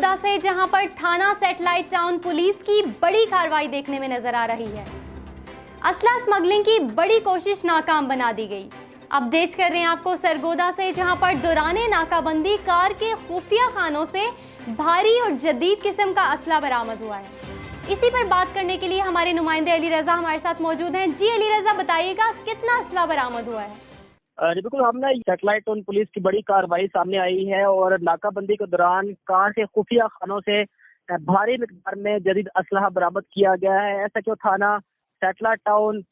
सरगोदा से, जहां पर थाना सैटेलाइट टाउन पुलिस की बड़ी कार्रवाई देखने में नजर आ रही है। असला स्मगलिंग की बड़ी कोशिश नाकाम बना दी गई। अपडेट कर रहे हैं आपको सरगोदा से, जहां पर दौराने नाकाबंदी कार के खुफिया खानों से भारी और जदीद किस्म का असला बरामद हुआ है। इसी पर बात करने के लिए हमारे नुमाइंदे अली रजा हमारे साथ मौजूद हैं। जी अली रजा, बताइएगा कितना असला बरामद हुआ है? बिल्कुल, हमने सैटेलाइट टाउन पुलिस की बड़ी कार्रवाई सामने आई है और नाकाबंदी के दौरान कार के खुफिया खानों से भारी मिकदार में जदीद असलहा बरामद किया गया है। SHO थाना सैटेलाइट टाउन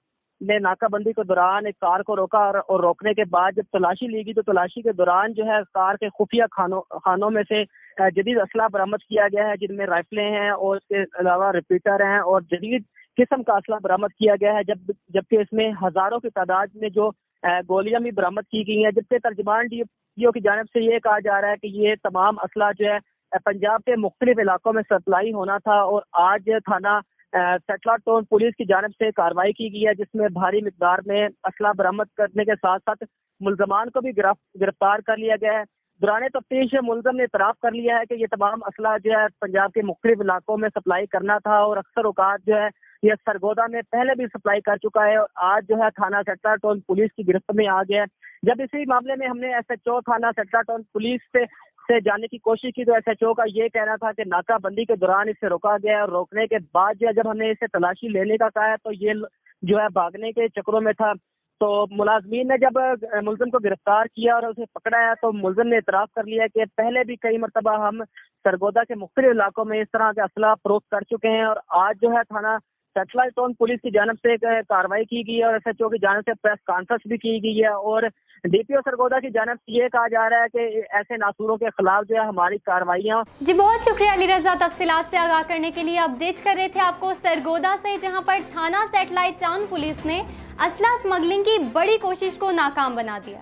ने नाकाबंदी के दौरान एक कार को रोका और रोकने के बाद जब तलाशी ली गई तो तलाशी के दौरान जो है कार के खुफिया खानों में से जदीद असला बरामद किया गया है, जिनमें राइफलें हैं और इसके अलावा रिपीटर हैं और जदीद किस्म का असला बरामद किया गया है। जबकि इसमें हजारों की तादाद में जो गोलियां भी बरामद की गई हैं, जिससे तर्जुमान DPO की जानिब से ये कहा जा रहा है कि ये तमाम असला जो है पंजाब के मुख्तलिफ इलाकों में सप्लाई होना था। और आज थाना सैटेलाइट टाउन पुलिस की जानिब से कार्रवाई की गई है, जिसमें भारी मिकदार में असला बरामद करने के साथ साथ मुल्जमान को भी गिरफ्तार कर लिया गया है। दौरान तफ्तीश मुल्जम ने इतराफ कर लिया है कि ये तमाम असला जो है पंजाब के मुख्तलिफ इलाकों में सप्लाई करना था और अक्सर औकात जो है ये सरगोदा में पहले भी सप्लाई कर चुका है और आज जो है थाना सैटेलाइट टाउन पुलिस की गिरफ्त में आ गया है। जब इसी मामले में हमने SHO थाना सैटेलाइट टाउन पुलिस से जानने की कोशिश की तो SHO का ये कहना था कि नाकाबंदी के दौरान इसे रोका गया और रोकने के बाद जो है जब हमने इसे तलाशी लेने का कहा है तो ये जो है भागने के चक्रों में था। तो मुलाजमीन ने जब मुलजिम को गिरफ्तार किया और उसे पकड़ा है तो मुलजिम ने इतराफ कर लिया कि पहले भी कई मरतबा हम सरगोदा के मुख्तलिफ इलाकों में इस तरह के असला फरोख्त कर चुके हैं। और आज जो है थाना सैटेलाइट टाउन पुलिस की जानिब से कार्रवाई की गई है और SHO की जानिब से प्रेस कॉन्फ्रेंस भी की गई है और DPO सरगोदा की जानिब से ये कहा जा रहा है कि ऐसे नासूरों के खिलाफ जो है हमारी कार्रवाइयाँ। जी बहुत शुक्रिया अली रजा, तफसीलात से आगाह करने के लिए। अपडेट कर रहे थे आपको सरगोदा से, जहां पर थाना सैटेलाइट टाउन पुलिस ने असला स्मगलिंग की बड़ी कोशिश को नाकाम बना दिया।